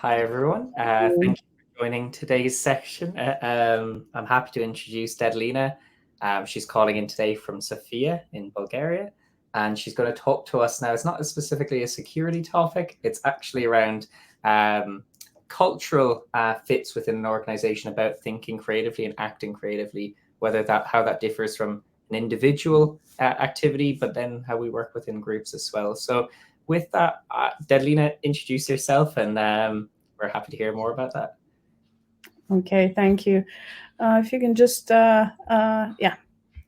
Hi, everyone. Thank you for joining today's section. I'm happy to introduce Dedlina. She's calling in today from Sofia in Bulgaria, and she's going to talk to us now. It's not specifically a security topic. It's actually around cultural fits within an organization about thinking creatively and acting creatively, how that differs from an individual activity, but then how we work within groups as well. So with that, Dedlina, introduce yourself, and we're happy to hear more about that. Okay, thank you. If you can just, yeah,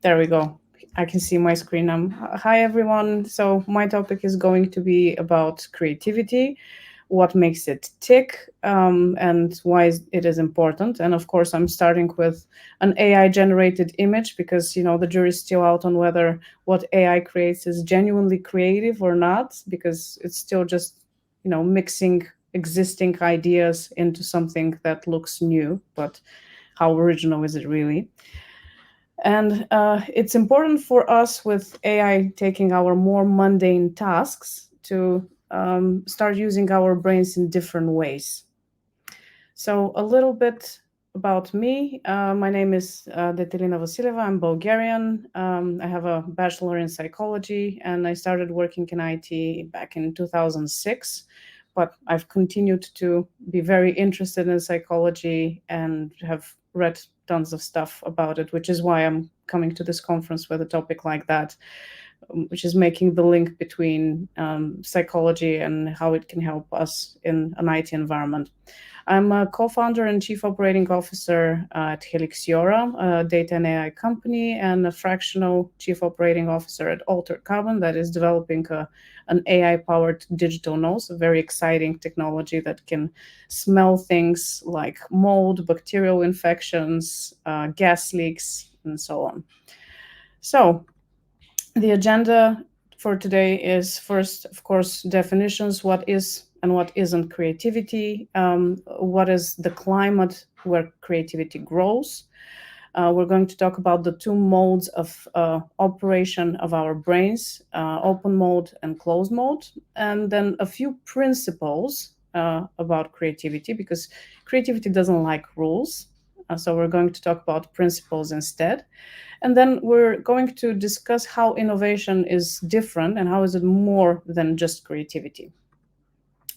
there we go. I can see my screen. Hi, everyone. So my topic is going to be about creativity, what makes it tick, and why it is important. And of course, I'm starting with an AI-generated image because, the jury's still out on whether what AI creates is genuinely creative or not, because it's still just, mixing existing ideas into something that looks new, but how original is it really? And it's important for us with AI taking our more mundane tasks to start using our brains in different ways. So, a little bit about me. My name is Detelina Vasilieva. I'm Bulgarian. I have a bachelor in psychology, and I started working in IT back in 2006. But I've continued to be very interested in psychology and have read tons of stuff about it, which is why I'm coming to this conference with a topic like that, which is making the link between psychology and how it can help us in an IT environment. I'm a co-founder and chief operating officer at Helixiora, a data and AI company, and a fractional chief operating officer at Altered Carbon that is developing an AI-powered digital nose, a very exciting technology that can smell things like mold, bacterial infections, gas leaks, and so on. So the agenda for today is first, of course, definitions. What is and what isn't creativity? What is the climate where creativity grows? We're going to talk about the two modes of operation of our brains, open mode and closed mode, and then a few principles about creativity, because creativity doesn't like rules. So we're going to talk about principles instead. And then we're going to discuss how innovation is different and how is it more than just creativity.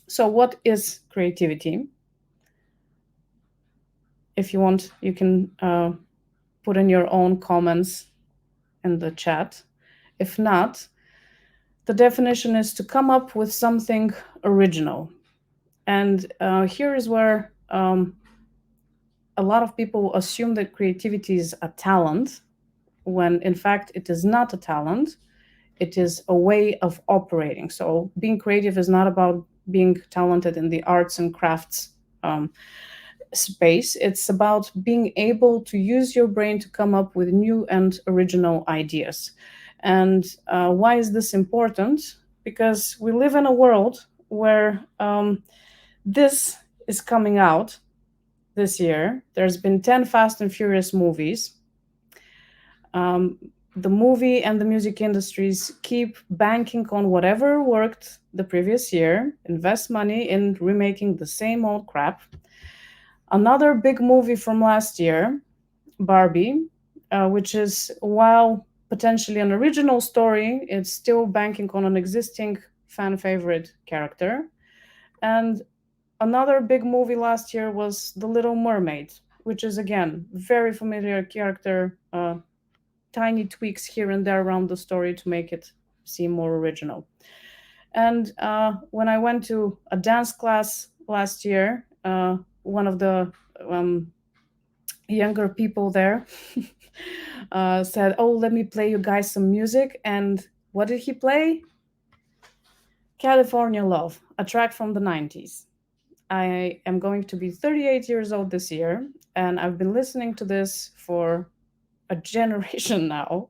So what is creativity? If you want, you can put in your own comments in the chat. If not, the definition is to come up with something original. And here is where a lot of people assume that creativity is a talent, when in fact it is not a talent. It is a way of operating. So being creative is not about being talented in the arts and crafts space. It's about being able to use your brain to come up with new and original ideas. And why is this important? Because we live in a world where this is coming out this year. There's been 10 Fast and Furious movies. The movie and the music industries keep banking on whatever worked the previous year, invest money in remaking the same old crap. Another big movie from last year, Barbie, which is, while potentially an original story, it's still banking on an existing fan favorite character. And another big movie last year was The Little Mermaid, which is, again, very familiar character, tiny tweaks here and there around the story to make it seem more original. And when I went to a dance class last year, one of the younger people there said, "Oh, let me play you guys some music." And what did he play? California Love, a track from the 90s. I am going to be 38 years old this year, and I've been listening to this for a generation now.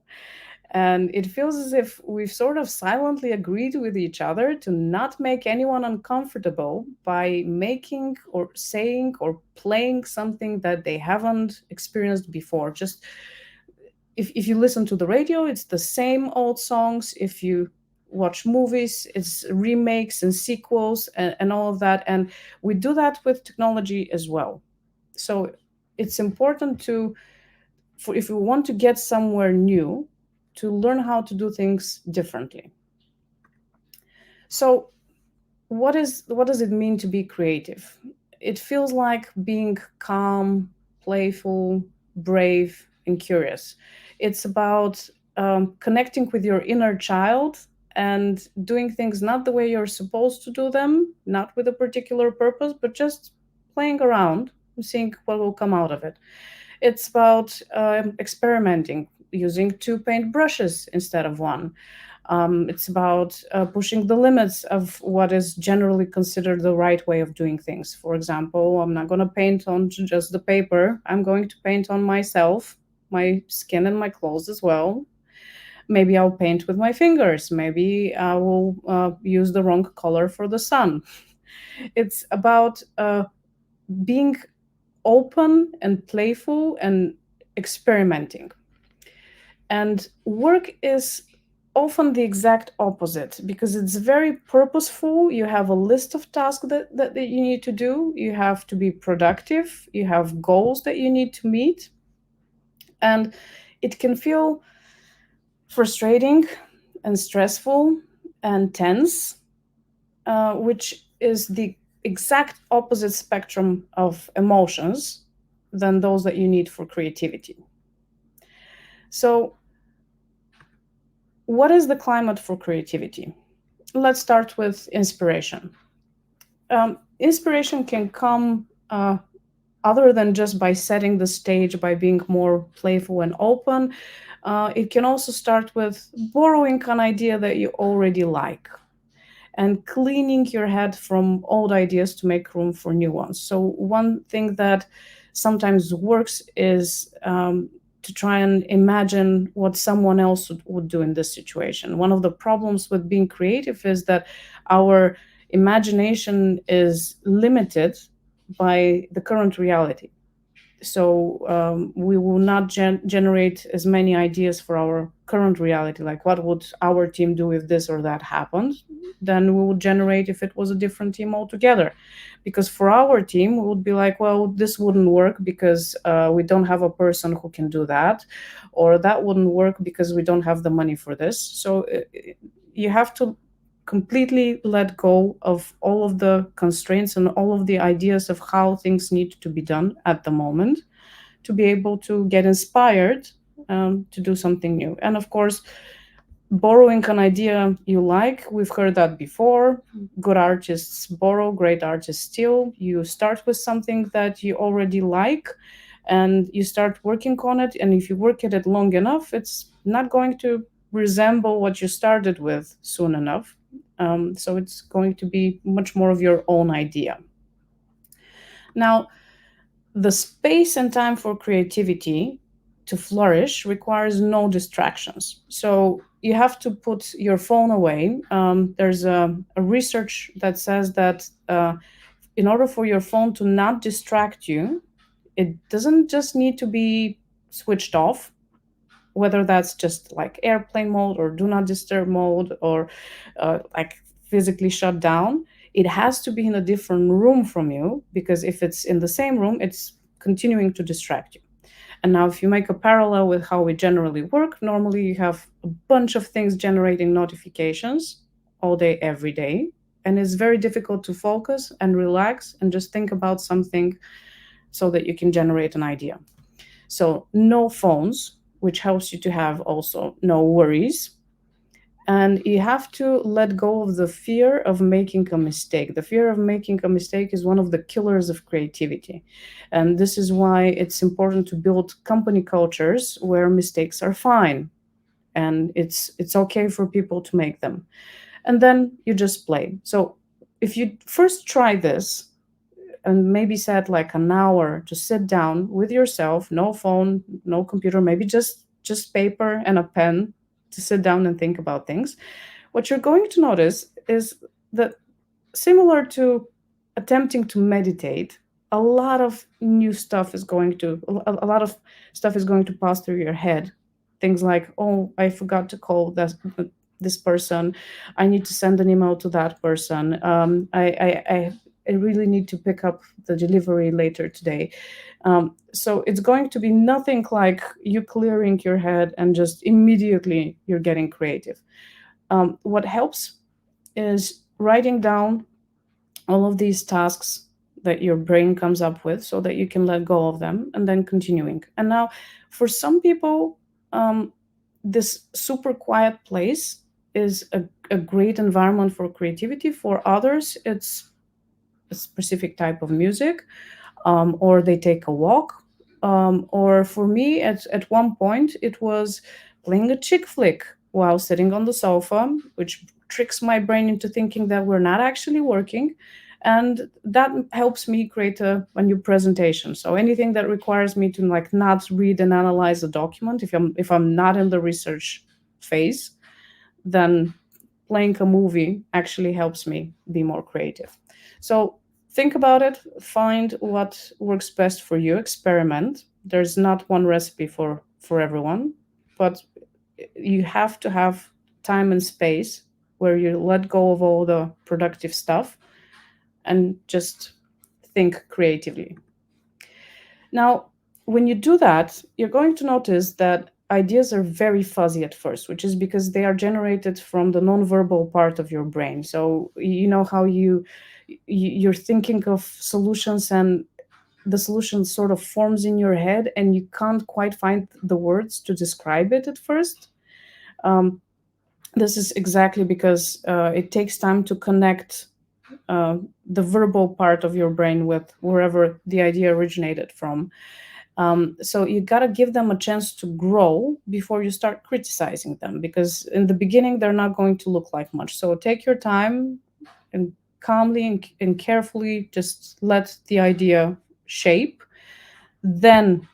And it feels as if we've sort of silently agreed with each other to not make anyone uncomfortable by making or saying or playing something that they haven't experienced before. Just if you listen to the radio, it's the same old songs. If you watch movies, it's remakes and sequels and all of that. And we do that with technology as well. So it's important if we want to get somewhere new, to learn how to do things differently. So what does it mean to be creative? It feels like being calm, playful, brave, and curious. It's about connecting with your inner child and doing things not the way you're supposed to do them, not with a particular purpose, but just playing around and seeing what will come out of it. It's about experimenting, using two paint brushes instead of one. It's about pushing the limits of what is generally considered the right way of doing things. For example, I'm not going to paint on just the paper. I'm going to paint on myself, my skin, and my clothes as well. Maybe I'll paint with my fingers. Maybe I will use the wrong color for the sun. It's about being open and playful and experimenting. And work is often the exact opposite because it's very purposeful. You have a list of tasks that you need to do. You have to be productive. You have goals that you need to meet. And it can feel frustrating and stressful and tense, which is the exact opposite spectrum of emotions than those that you need for creativity. So, what is the climate for creativity? Let's start with inspiration. Inspiration can come other than just by setting the stage, by being more playful and open. It can also start with borrowing an idea that you already like and cleaning your head from old ideas to make room for new ones. So one thing that sometimes works is to try and imagine what someone else would do in this situation. One of the problems with being creative is that our imagination is limited by the current reality. So we will not generate as many ideas for our current reality, like what would our team do if this or that happened, than we would generate if it was a different team altogether. Because for our team, we would be like, well, this wouldn't work because we don't have a person who can do that, or that wouldn't work because we don't have the money for this. So you have to completely let go of all of the constraints and all of the ideas of how things need to be done at the moment to be able to get inspired to do something new. And of course, borrowing an idea you like, we've heard that before. Good artists borrow, great artists steal. You start with something that you already like and you start working on it. And if you work at it long enough, it's not going to resemble what you started with soon enough. So it's going to be much more of your own idea. Now, the space and time for creativity to flourish requires no distractions. So you have to put your phone away. There's a research that says that in order for your phone to not distract you, it doesn't just need to be switched off, whether that's just like airplane mode or do not disturb mode or like physically shut down. It has to be in a different room from you, because if it's in the same room, it's continuing to distract you. And now if you make a parallel with how we generally work, normally you have a bunch of things generating notifications all day, every day. And it's very difficult to focus and relax and just think about something so that you can generate an idea. So no phones, which helps you to have also no worries. And you have to let go of the fear of making a mistake. The fear of making a mistake is one of the killers of creativity. And this is why it's important to build company cultures where mistakes are fine. And it's okay for people to make them. And then you just play. So if you first try this and maybe set like an hour to sit down with yourself, no phone, no computer, maybe just paper and a pen to sit down and think about things, what you're going to notice is that, similar to attempting to meditate, a lot of new stuff is going to a lot of stuff is going to pass through your head. Things like, oh, I forgot to call this person. I need to send an email to that person. I really need to pick up the delivery later today. So it's going to be nothing like you clearing your head and just immediately you're getting creative. What helps is writing down all of these tasks that your brain comes up with so that you can let go of them and then continuing. And now, for some people, this super quiet place is a great environment for creativity. For others, it's a specific type of music, or they take a walk. Or for me, at one point, it was playing a chick flick while sitting on the sofa, which tricks my brain into thinking that we're not actually working. And that helps me create a new presentation. So anything that requires me to like not read and analyze a document, if I'm not in the research phase, then playing a movie actually helps me be more creative. So think about it, find what works best for you, experiment. There's not one recipe for everyone, but you have to have time and space where you let go of all the productive stuff and just think creatively. Now, when you do that, you're going to notice that ideas are very fuzzy at first, which is because they are generated from the nonverbal part of your brain. So you know how you're thinking of solutions and the solution sort of forms in your head and you can't quite find the words to describe it at first. This is exactly because it takes time to connect the verbal part of your brain with wherever the idea originated from. So you got to give them a chance to grow before you start criticizing them, because in the beginning they're not going to look like much. So take your time and calmly and carefully just let the idea shape. Then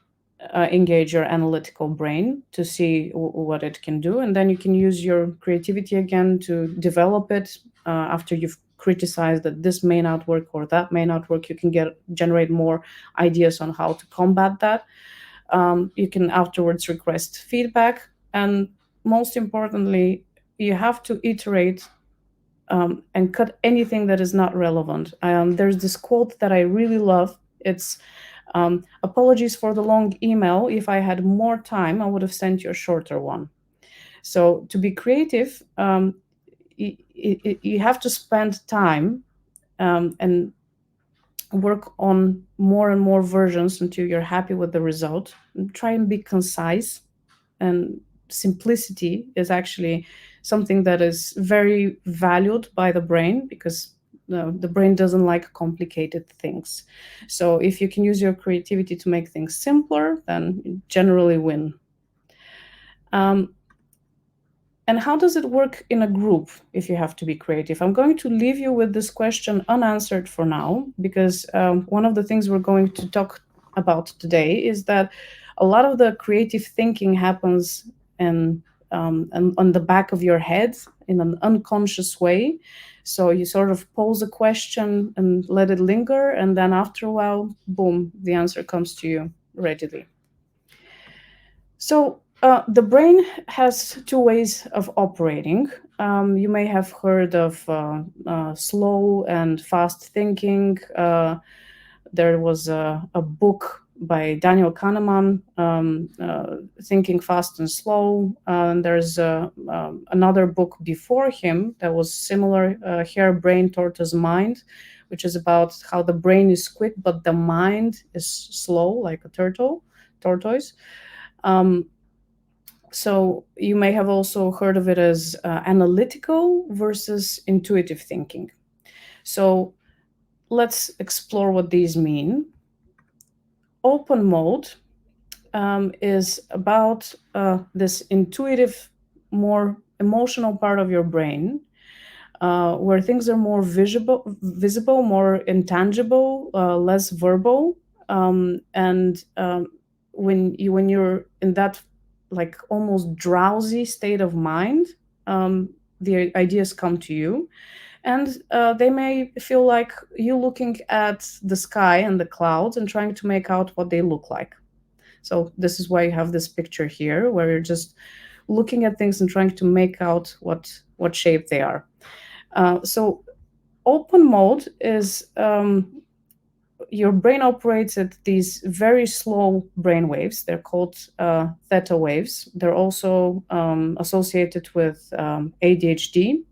engage your analytical brain to see what it can do, and then you can use your creativity again to develop it. After you've criticized that this may not work or that may not work, you can generate more ideas on how to combat that. You can afterwards request feedback, and most importantly, you have to iterate and cut anything that is not relevant. There's this quote that I really love. It's apologies for the long email. If I had more time, I would have sent you a shorter one. So to be creative, you have to spend time and work on more and more versions until you're happy with the result. And try and be concise. And simplicity is actually something that is very valued by the brain, because the brain doesn't like complicated things. So if you can use your creativity to make things simpler, then you generally win. And how does it work in a group if you have to be creative? I'm going to leave you with this question unanswered for now, because one of the things we're going to talk about today is that a lot of the creative thinking happens and on the back of your head in an unconscious way. So you sort of pose a question and let it linger, and then after a while, boom, the answer comes to you readily. So the brain has two ways of operating. You may have heard of slow and fast thinking. There was a book by Daniel Kahneman, Thinking Fast and Slow. There's another book before him that was similar, Hare, Brain, Tortoise, Mind, which is about how the brain is quick, but the mind is slow, like a tortoise. So you may have also heard of it as analytical versus intuitive thinking. So let's explore what these mean. Open mode is about this intuitive, more emotional part of your brain, where things are more visible, more intangible, less verbal. When you're in that like almost drowsy state of mind, the ideas come to you, and they may feel like you looking at the sky and the clouds and trying to make out what they look like. So this is why you have this picture here, where you're just looking at things and trying to make out what shape they are. So open mode is your brain operates at these very slow brain waves. They're called theta waves. They're also associated with ADHD.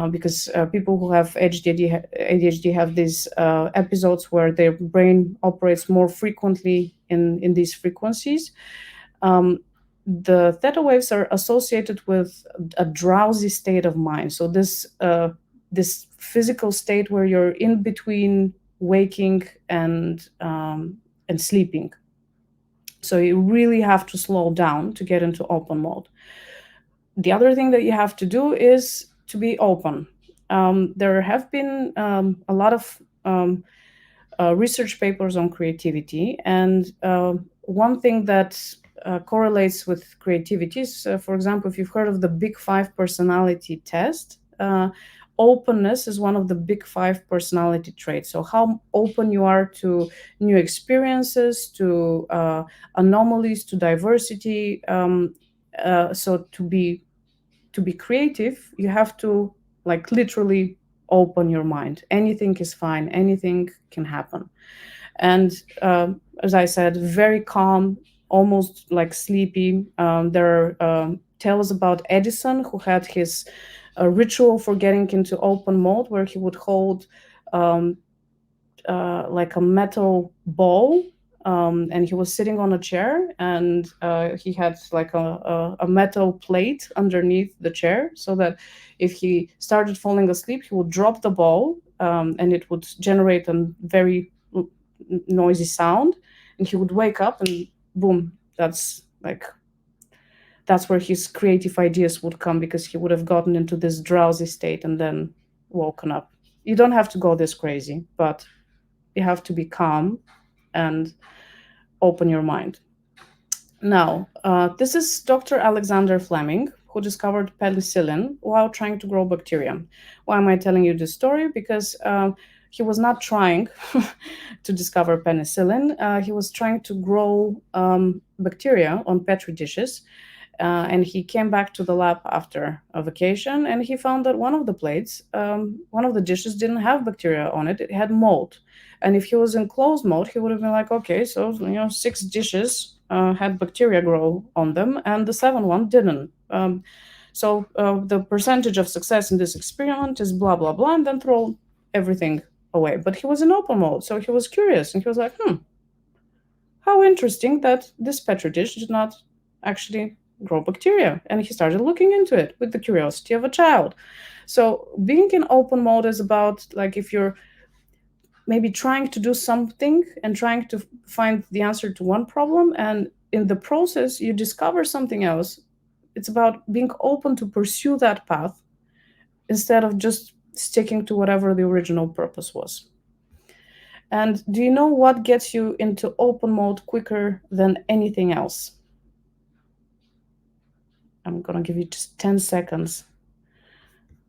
Because people who have ADHD have these episodes where their brain operates more frequently in these frequencies. The theta waves are associated with a drowsy state of mind. So this physical state where you're in between waking and sleeping. So you really have to slow down to get into open mode. The other thing that you have to do is to be open. There have been a lot of research papers on creativity, and one thing that correlates with creativity is, for example, if you've heard of the Big Five personality test, openness is one of the Big Five personality traits. So how open you are to new experiences, to anomalies, to diversity. So to be creative, you have to like literally open your mind. Anything is fine. Anything can happen. And as I said, very calm, almost like sleepy. There are tales about Edison, who had his ritual for getting into open mode, where he would hold like a metal ball, and he was sitting on a chair, and he had like a metal plate underneath the chair, so that if he started falling asleep, he would drop the ball, and it would generate a very noisy sound, and he would wake up, and boom, that's where his creative ideas would come, because he would have gotten into this drowsy state and then woken up. You don't have to go this crazy, but you have to be calm and open your mind. Now, this is Dr. Alexander Fleming, who discovered penicillin while trying to grow bacteria. Why am I telling you this story? Because he was not trying to discover penicillin. He was trying to grow bacteria on Petri dishes. And he came back to the lab after a vacation, and he found that one of the plates, one of the dishes didn't have bacteria on it. It had mold. And if he was in closed mode, he would have been like, okay, so 6 dishes had bacteria grow on them, and the 7th one didn't. So the percentage of success in this experiment is blah, blah, blah, and then throw everything away. But he was in open mode, so he was curious, and he was like, how interesting that this Petri dish did not actually grow bacteria. And he started looking into it with the curiosity of a child. So being in open mode is about, like, if you're maybe trying to do something and trying to find the answer to one problem, and in the process you discover something else, it's about being open to pursue that path instead of just sticking to whatever the original purpose was. And do you know what gets you into open mode quicker than anything else? I'm going to give you just 10 seconds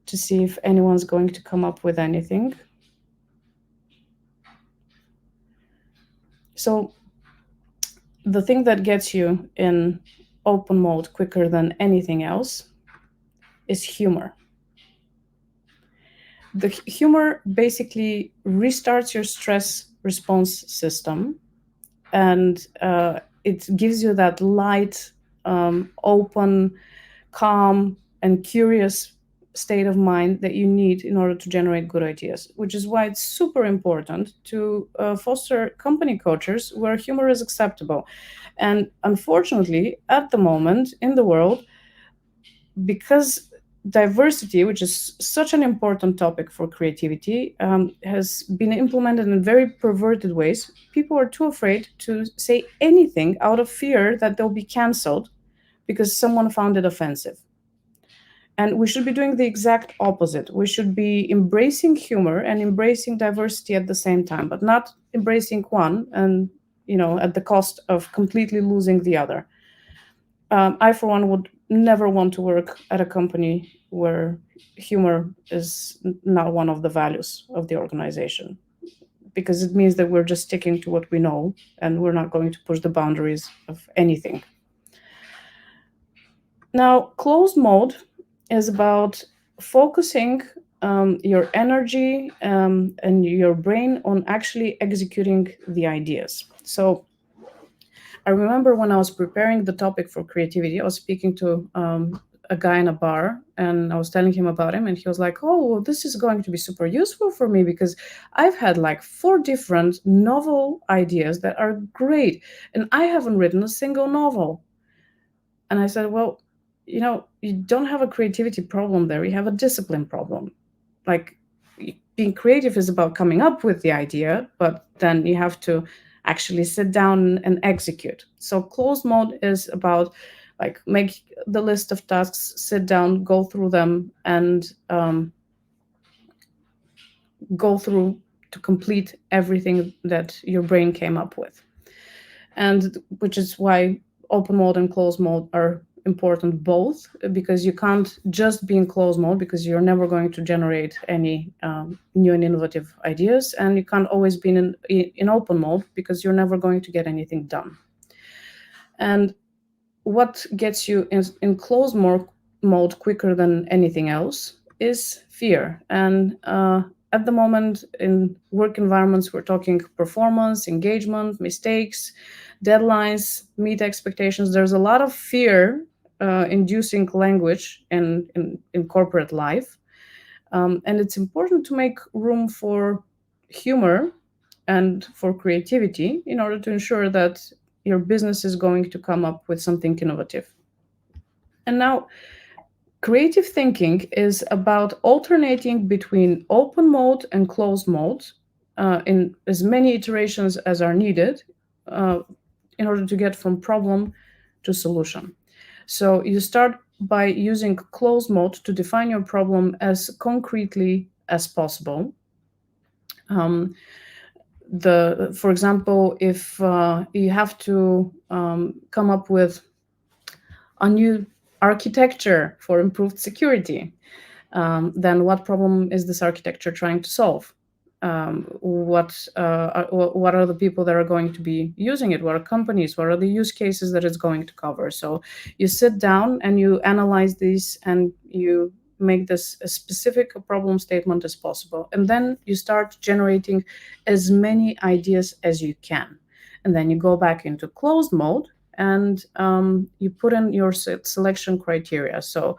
to see if anyone's going to come up with anything. So the thing that gets you in open mode quicker than anything else is humor. The humor basically restarts your stress response system, and it gives you that light, open, calm, and curious state of mind that you need in order to generate good ideas, which is why it's super important to foster company cultures where humor is acceptable. And unfortunately, at the moment in the world, because diversity, which is such an important topic for creativity, has been implemented in very perverted ways, people are too afraid to say anything out of fear that they'll be canceled because someone found it offensive. And we should be doing the exact opposite. We should be embracing humor and embracing diversity at the same time, but not embracing one and, at the cost of completely losing the other. I, for one, would never want to work at a company where humor is not one of the values of the organization, because it means that we're just sticking to what we know and we're not going to push the boundaries of anything. Now, closed mode is about focusing your energy and your brain on actually executing the ideas. So I remember when I was preparing the topic for creativity, I was speaking to a guy in a bar, and I was telling him about him, and he was like, "Oh, well, this is going to be super useful for me because I've had like 4 different novel ideas that are great, and I haven't written a single novel." And I said, "Well, you don't have a creativity problem there. You have a discipline problem. Like, being creative is about coming up with the idea, but then you have to actually sit down and execute." So closed mode is about like make the list of tasks, sit down, go through them, and go through to complete everything that your brain came up with. And which is why open mode and closed mode are important both, because you can't just be in closed mode because you're never going to generate any new and innovative ideas, and you can't always be in open mode because you're never going to get anything done. And what gets you in closed mode quicker than anything else is fear. And at the moment in work environments, we're talking performance, engagement, mistakes, deadlines, meet expectations. There's a lot of fear inducing language in corporate life. And it's important to make room for humor and for creativity in order to ensure that your business is going to come up with something innovative. And now, creative thinking is about alternating between open mode and closed mode in as many iterations as are needed in order to get from problem to solution. So you start by using closed mode to define your problem as concretely as possible. For example, if you have to come up with a new architecture for improved security, then what problem is this architecture trying to solve? What are the people that are going to be using it? What are companies? What are the use cases that it's going to cover? So you sit down and you analyze these, and you make this as specific a problem statement as possible. And then you start generating as many ideas as you can. And then you go back into closed mode, and you put in your selection criteria. So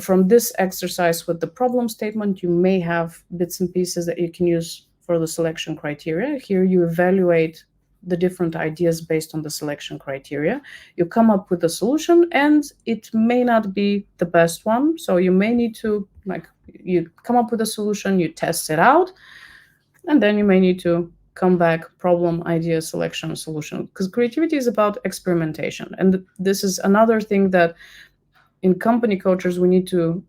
from this exercise with the problem statement, you may have bits and pieces that you can use for the selection criteria. Here you evaluate the different ideas based on the selection criteria. You come up with a solution, and it may not be the best one. So you may need to, you come up with a solution, you test it out, and then you may need to come back, problem, idea, selection, solution. Because creativity is about experimentation. And this is another thing that in company cultures we need to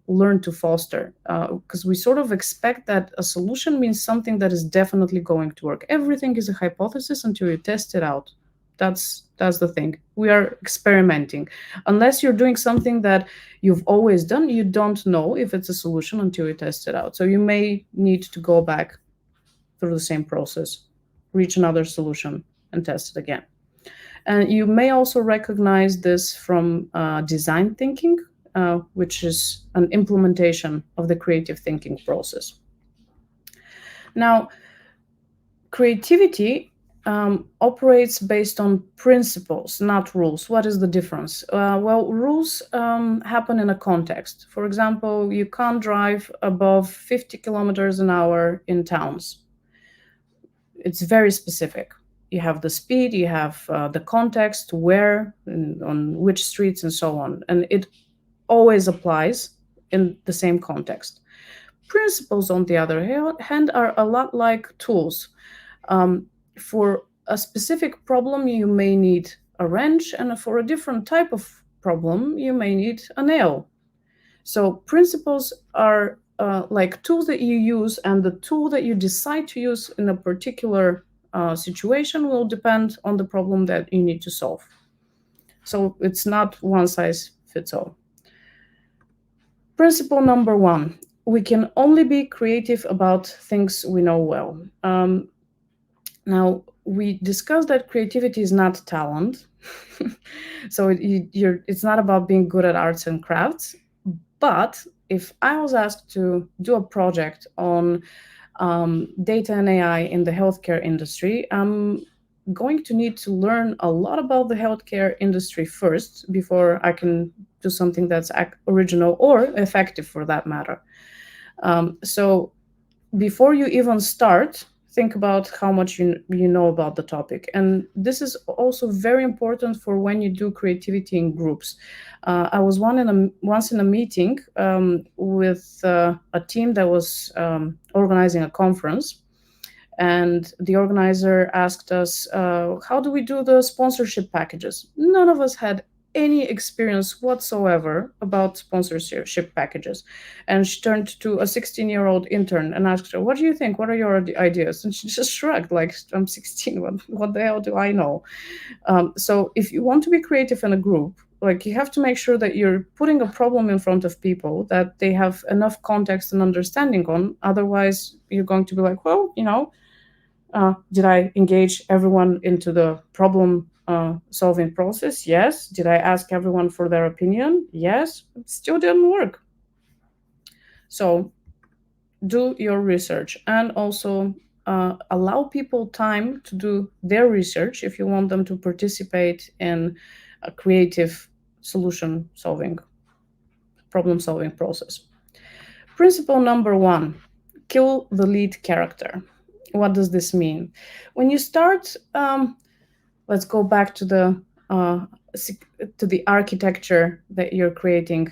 learn to foster, because we sort of expect that a solution means something that is definitely going to work. Everything is a hypothesis until you test it out. That's the thing. We are experimenting. Unless you're doing something that you've always done, you don't know if it's a solution until you test it out. So you may need to go back through the same process, reach another solution, and test it again. And you may also recognize this from design thinking, which is an implementation of the creative thinking process. Now, creativity operates based on principles, not rules. What is the difference? Well, rules happen in a context. For example, you can't drive above 50 kilometers an hour in towns. It's very specific. You have the speed, you have the context, where, on which streets, and so on. And it always applies in the same context. Principles, on the other hand, are a lot like tools. For a specific problem, you may need a wrench, and for a different type of problem, you may need a nail. So principles are like tools that you use, and the tool that you decide to use in a particular situation will depend on the problem that you need to solve. So it's not one size fits all. Principle number 1, we can only be creative about things we know well. Now, we discussed that creativity is not talent. So it's not about being good at arts and crafts. But if I was asked to do a project on data and AI in the healthcare industry, I'm going to need to learn a lot about the healthcare industry first before I can do something that's original or effective for that matter. So before you even start, think about how much you know about the topic. And this is also very important for when you do creativity in groups. I was once in a meeting with a team that was organizing a conference. And the organizer asked us, how do we do the sponsorship packages? None of us had any experience whatsoever about sponsorship packages. And she turned to a 16-year-old intern and asked her, what do you think? What are your ideas? And she just shrugged, like, I'm 16. What the hell do I know? So if you want to be creative in a group, like, you have to make sure that you're putting a problem in front of people that they have enough context and understanding on. Otherwise, you're going to be like, well, did I engage everyone into the problem solving process? Yes. Did I ask everyone for their opinion? Yes. It still didn't work. So do your research, and also allow people time to do their research if you want them to participate in a creative problem solving process. Principle number 1, kill the lead character. What does this mean? When you start, let's go back to the architecture that you're creating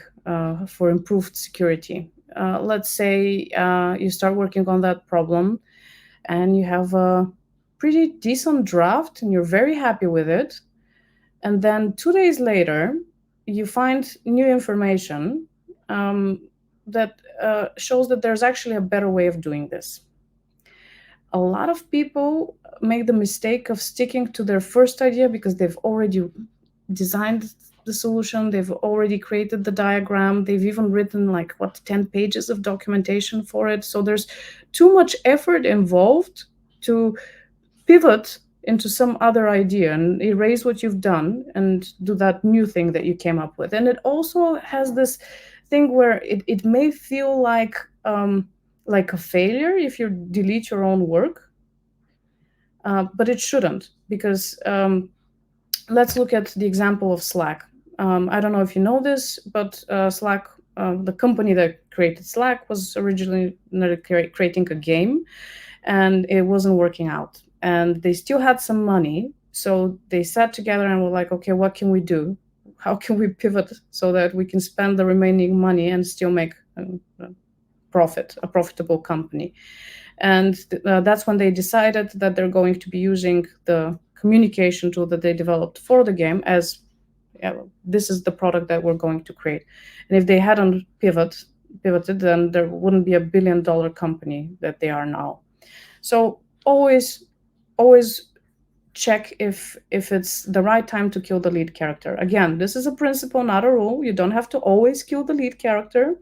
for improved security. Let's say you start working on that problem and you have a pretty decent draft and you're very happy with it. And then 2 days later, you find new information that shows that there's actually a better way of doing this. A lot of people make the mistake of sticking to their first idea because they've already designed the solution, they've already created the diagram, they've even written 10 pages of documentation for it. So there's too much effort involved to pivot into some other idea and erase what you've done and do that new thing that you came up with. And it also has this thing where it may feel like a failure if you delete your own work, but it shouldn't, because let's look at the example of Slack. I don't know if you know this, but Slack, the company that created Slack, was originally creating a game, and it wasn't working out. And they still had some money, so they sat together and were like, okay, what can we do? How can we pivot so that we can spend the remaining money and still make a profitable company? And that's when they decided that they're going to be using the communication tool that they developed for the game as, this is the product that we're going to create. And if they hadn't pivoted, then there wouldn't be $1 billion company that they are now. So always check if it's the right time to kill the lead character. Again, this is a principle, not a rule. You don't have to always kill the lead character,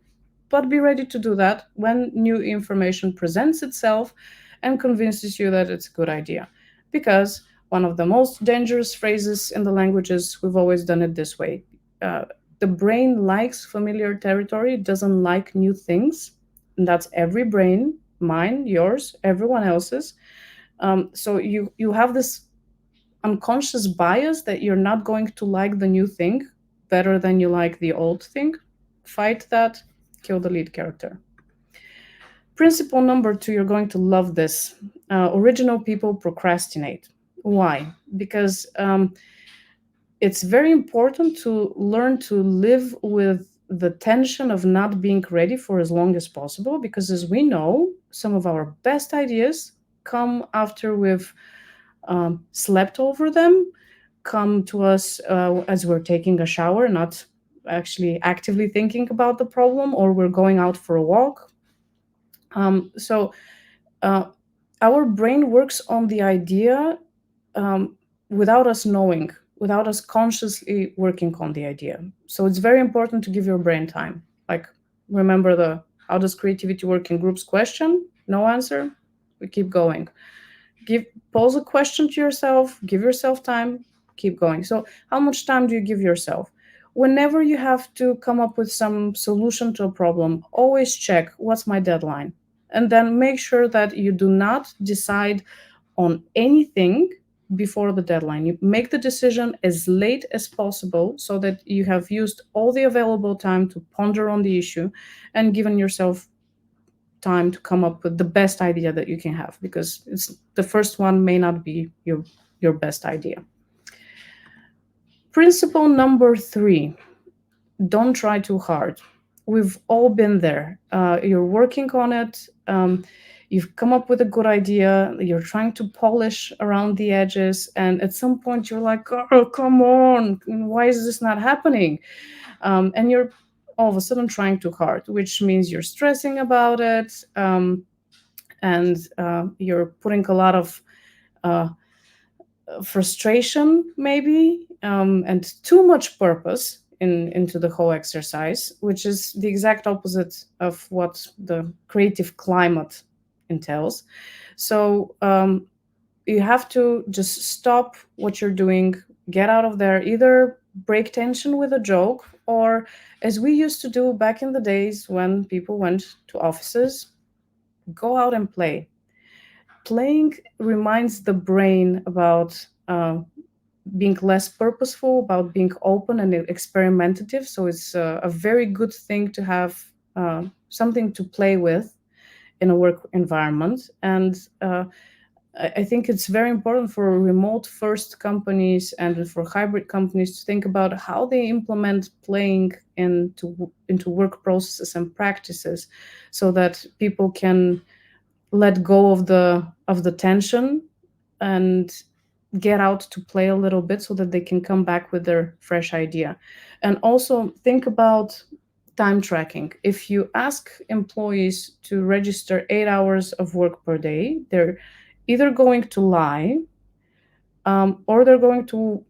but be ready to do that when new information presents itself and convinces you that it's a good idea. Because one of the most dangerous phrases in the language is, we've always done it this way. The brain likes familiar territory, it doesn't like new things. And that's every brain, mine, yours, everyone else's. So you have this unconscious bias that you're not going to like the new thing better than you like the old thing. Fight that, kill the lead character. Principle number 2, you're going to love this. Original people procrastinate. Why? Because it's very important to learn to live with the tension of not being ready for as long as possible, because as we know, some of our best ideas come after we've slept over them, come to us as we're taking a shower, not actually actively thinking about the problem, or we're going out for a walk. So our brain works on the idea without us knowing, without us consciously working on the idea. So it's very important to give your brain time. Like, remember the how does creativity work in groups question? No answer, we keep going. pose a question to yourself, give yourself time, keep going. So how much time do you give yourself? Whenever you have to come up with some solution to a problem, always check what's my deadline. And then make sure that you do not decide on anything before the deadline. You make the decision as late as possible so that you have used all the available time to ponder on the issue and given yourself time to come up with the best idea that you can have, because the first one may not be your best idea. Principle number 3, don't try too hard. We've all been there. You're working on it. You've come up with a good idea. You're trying to polish around the edges. And at some point you're like, oh, come on, why is this not happening? And you're all of a sudden trying too hard, which means you're stressing about it. And you're putting a lot of frustration maybe, and too much purpose into the whole exercise, which is the exact opposite of what the creative climate entails. So you have to just stop what you're doing, get out of there, either break tension with a joke, or as we used to do back in the days when people went to offices, go out and play. Playing reminds the brain about being less purposeful, about being open and experimentative. So it's a very good thing to have something to play with in a work environment. And I think it's very important for remote first companies and for hybrid companies to think about how they implement playing into work processes and practices, so that people can let go of the tension and get out to play a little bit, so that they can come back with their fresh idea. And also think about time tracking. If you ask employees to register 8 hours of work per day, they're either going to lie, or they're going to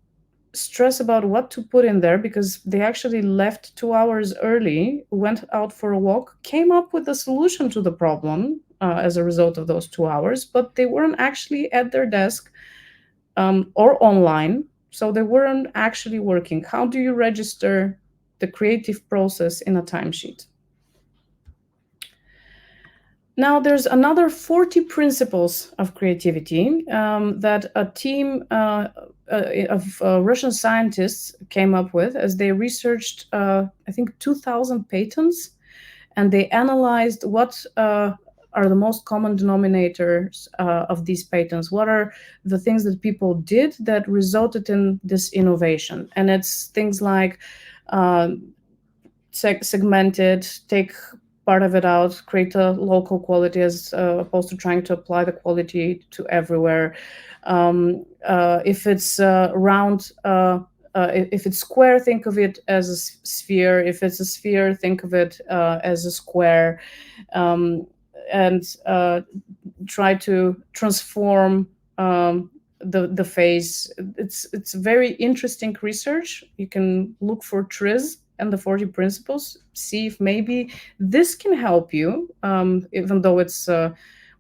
stress about what to put in there, because they actually left 2 hours early, went out for a walk, came up with a solution to the problem as a result of those 2 hours, but they weren't actually at their desk or online, so they weren't actually working. How do you register the creative process in a timesheet? Now, there's another 40 principles of creativity that a team of Russian scientists came up with as they researched, I think, 2,000 patents, and they analyzed what are the most common denominators of these patents. What are the things that people did that resulted in this innovation? And it's things like segmented, take part of it out, create a local quality as opposed to trying to apply the quality to everywhere. If it's round, if it's square, think of it as a sphere. If it's a sphere, think of it as a square. And try to transform the face. It's very interesting research. You can look for TRIZ and the 40 principles, see if maybe this can help you, even though it's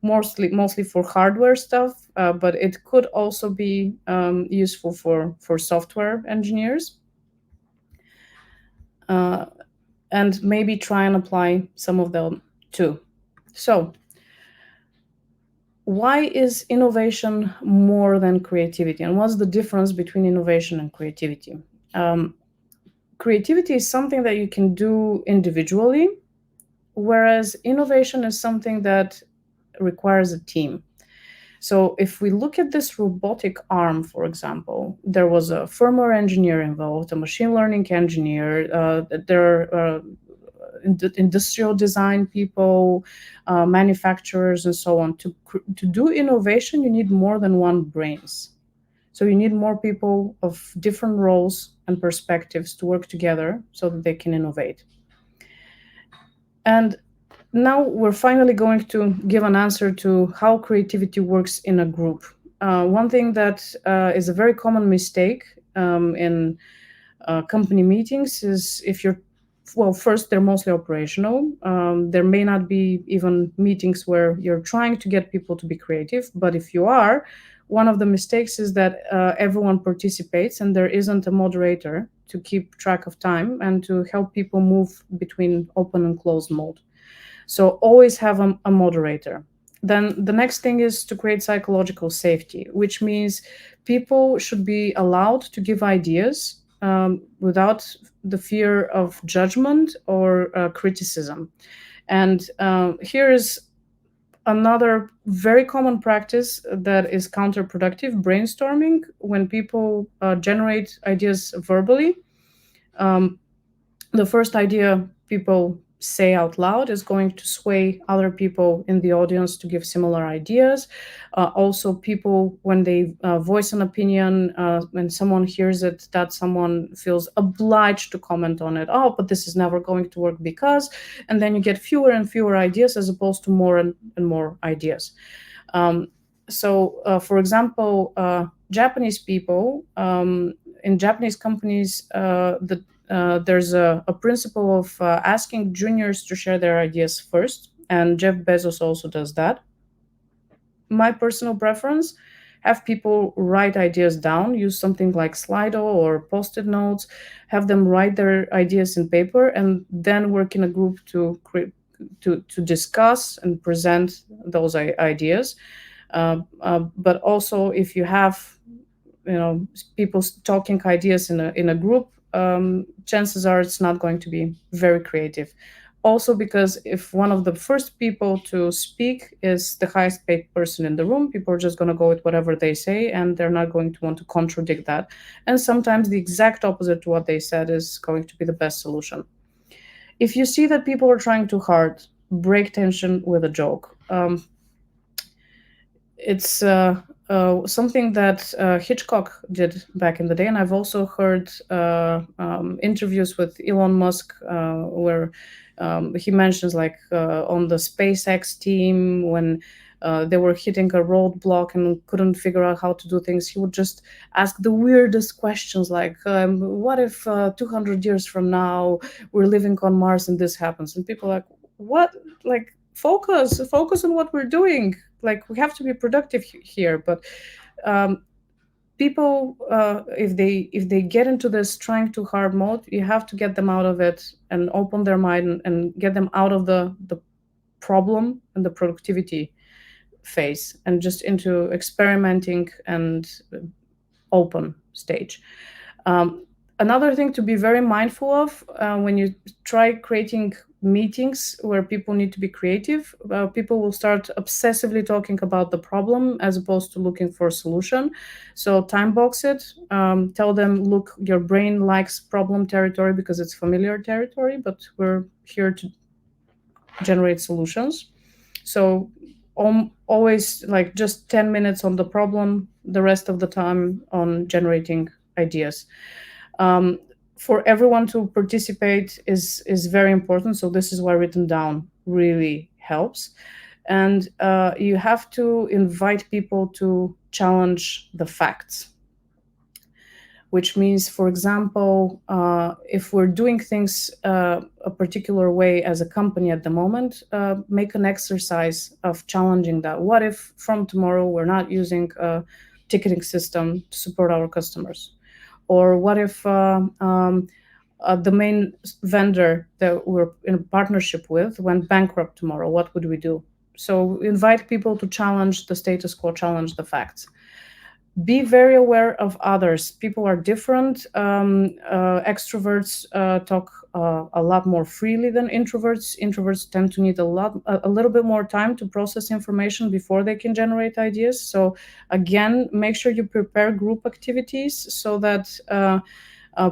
mostly for hardware stuff, but it could also be useful for software engineers. And maybe try and apply some of them too. So, why is innovation more than creativity? And what's the difference between innovation and creativity? Creativity is something that you can do individually, whereas innovation is something that requires a team. So if we look at this robotic arm, for example, there was a firmware engineer involved, a machine learning engineer, there are industrial design people, manufacturers, and so on. To do innovation, you need more than one brains. So you need more people of different roles and perspectives to work together so that they can innovate. And now we're finally going to give an answer to how creativity works in a group. One thing that is a very common mistake in company meetings is if you're well, first, they're mostly operational. There may not be even meetings where you're trying to get people to be creative, but if you are, one of the mistakes is that everyone participates and there isn't a moderator to keep track of time and to help people move between open and closed mode. So always have a moderator. Then the next thing is to create psychological safety, which means people should be allowed to give ideas without the fear of judgment or criticism. And here is another very common practice that is counterproductive: brainstorming. When people generate ideas verbally, the first idea people say out loud is going to sway other people in the audience to give similar ideas. Also, people, when they voice an opinion, when someone hears it, that someone feels obliged to comment on it. Oh, but this is never going to work because, and then you get fewer and fewer ideas as opposed to more and more ideas. So, for example, Japanese people, in Japanese companies, there's a principle of asking juniors to share their ideas first, and Jeff Bezos also does that. My personal preference: have people write ideas down, use something like Slido or Post-it notes, have them write their ideas in paper, and then work in a group to discuss and present those ideas. But also, if you have people talking ideas in a group, chances are it's not going to be very creative. Also, because if one of the first people to speak is the highest paid person in the room, people are just going to go with whatever they say, and they're not going to want to contradict that. And sometimes the exact opposite to what they said is going to be the best solution. If you see that people are trying too hard, break tension with a joke. It's something that Hitchcock did back in the day, and I've also heard interviews with Elon Musk where he mentions, like on the SpaceX team, when they were hitting a roadblock and couldn't figure out how to do things, he would just ask the weirdest questions, like, what if 200 years from now we're living on Mars and this happens? And people are like, what? Like, focus on what we're doing. Like, we have to be productive here. But people, if they get into this trying too hard mode, you have to get them out of it and open their mind and get them out of the problem and the productivity phase and just into experimenting and open stage. Another thing to be very mindful of when you try creating meetings where people need to be creative, people will start obsessively talking about the problem as opposed to looking for a solution. So time box it. Tell them, look, your brain likes problem territory because it's familiar territory, but we're here to generate solutions. So always, like, just 10 minutes on the problem, the rest of the time on generating ideas. For everyone to participate is very important. So this is why written down really helps. And you have to invite people to challenge the facts, which means, for example, if we're doing things a particular way as a company at the moment, make an exercise of challenging that. What if from tomorrow we're not using a ticketing system to support our customers? Or what if the main vendor that we're in a partnership with went bankrupt tomorrow? What would we do? So invite people to challenge the status quo, challenge the facts. Be very aware of others. People are different. Extroverts talk a lot more freely than introverts. Introverts tend to need a little bit more time to process information before they can generate ideas. So again, make sure you prepare group activities so that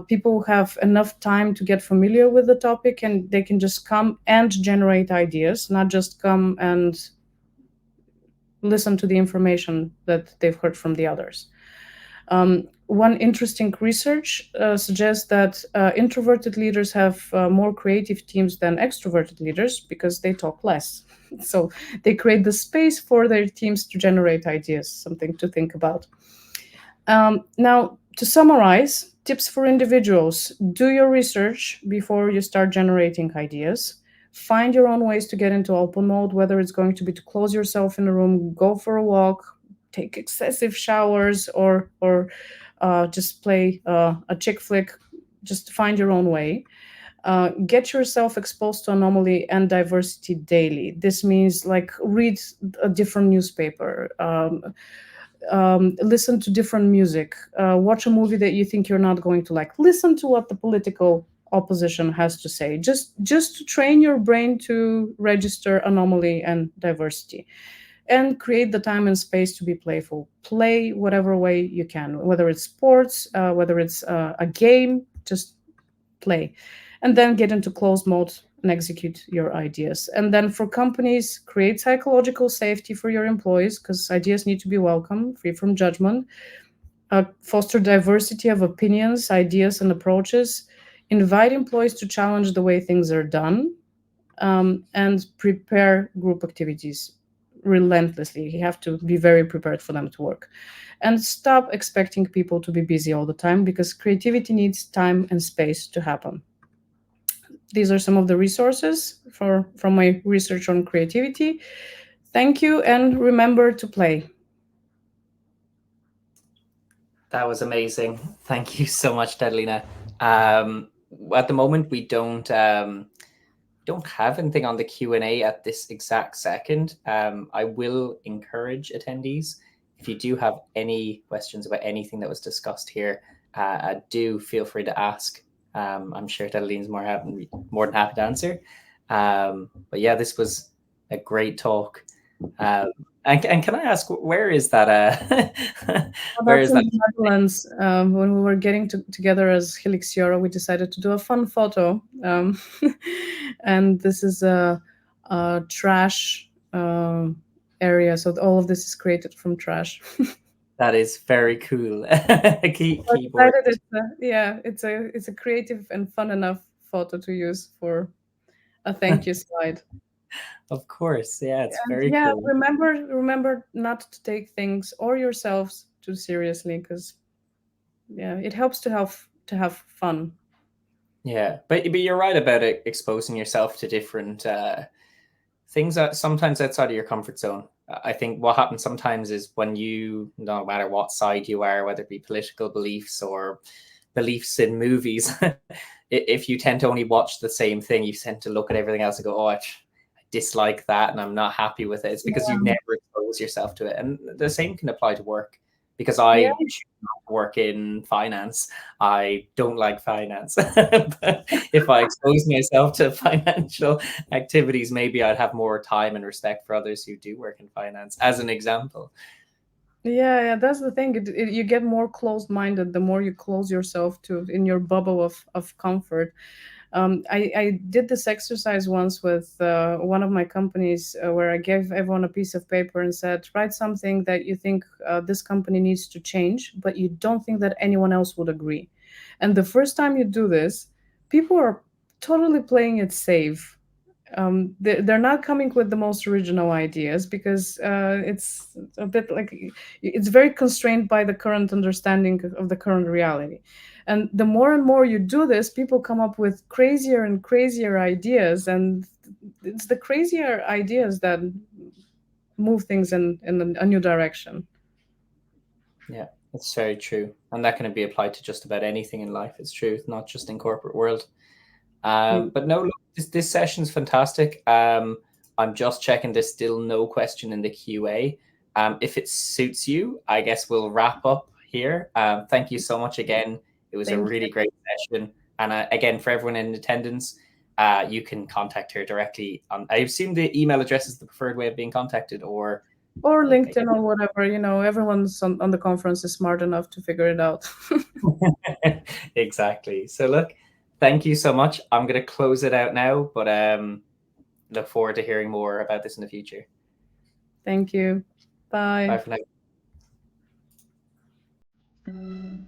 people have enough time to get familiar with the topic and they can just come and generate ideas, not just come and listen to the information that they've heard from the others. One interesting research suggests that introverted leaders have more creative teams than extroverted leaders because they talk less. So they create the space for their teams to generate ideas, something to think about. Now, to summarize, Tips for individuals: do your research before you start generating ideas. Find your own ways to get into open mode, whether it's going to be to close yourself in a room, go for a walk, take excessive showers, or just play a chick flick. Just find your own way. Get yourself exposed to anomaly and diversity daily. This means like read a different newspaper, listen to different music, watch a movie that you think you're not going to like, listen to what the political opposition has to say, just to train your brain to register anomaly and diversity, and create the time and space to be playful. Play whatever way you can, whether it's sports, whether it's a game, just play. And then get into closed mode and execute your ideas. And then for companies, create psychological safety for your employees, because ideas need to be welcome, free from judgment. Foster diversity of opinions, ideas, and approaches. Invite employees to challenge the way things are done, and prepare group activities relentlessly. You have to be very prepared for them to work. And stop expecting people to be busy all the time, because creativity needs time and space to happen. These are some of the resources from my research on creativity. Thank you, and remember to play. That was amazing. Thank you so much, Adelina. At the moment, we don't have anything on the Q&A at this exact second. I will encourage attendees, if you do have any questions about anything that was discussed here, do feel free to ask. I'm sure Adelina's more than happy to answer. But yeah, this was a great talk. And can I ask, where is that? Where is that? In the Netherlands. When we were getting together as Helixiora, we decided to do a fun photo. And this is a trash area. So all of this is created from trash. That is very cool. Keyboard. It's a creative and fun enough photo to use for a thank you slide. Of course, yeah, it's very cool. Remember not to take things or yourselves too seriously, because it helps to have fun. Yeah, but you're right about it, exposing yourself to different things that sometimes outside of your comfort zone. I think what happens sometimes is when no matter what side you are, whether it be political beliefs or beliefs in movies, if you tend to only watch the same thing, you tend to look at everything else and go, oh, I dislike that and I'm not happy with it. It's because you never expose yourself to it. And the same can apply to work, because I work in finance. I don't like finance. But if I expose myself to financial activities, maybe I'd have more time and respect for others who do work in finance, as an example. Yeah, that's the thing. You get more closed-minded the more you close yourself in your bubble of comfort. I did this exercise once with one of my companies, where I gave everyone a piece of paper and said, write something that you think this company needs to change, but you don't think that anyone else would agree. And the first time you do this, people are totally playing it safe. They're not coming with the most original ideas, because it's a bit like it's very constrained by the current understanding of the current reality. And the more and more you do this, people come up with crazier and crazier ideas, and it's the crazier ideas that move things in a new direction. Yeah, that's very true, and that can be applied to just about anything in life. It's true, not just in corporate world. But no, look, this session's fantastic. I'm just checking, there's still no question in the QA. If it suits you, I guess we'll wrap up here. Thank you so much again. It was a really great session. And again, for everyone in attendance, you can contact her directly. I assume the email address is the preferred way of being contacted, or LinkedIn, or whatever. Everyone's on the conference is smart enough to figure it out. Exactly. So look, thank you so much. I'm going to close it out now, but look forward to hearing more about this in the future. Thank you. Bye. Bye for now.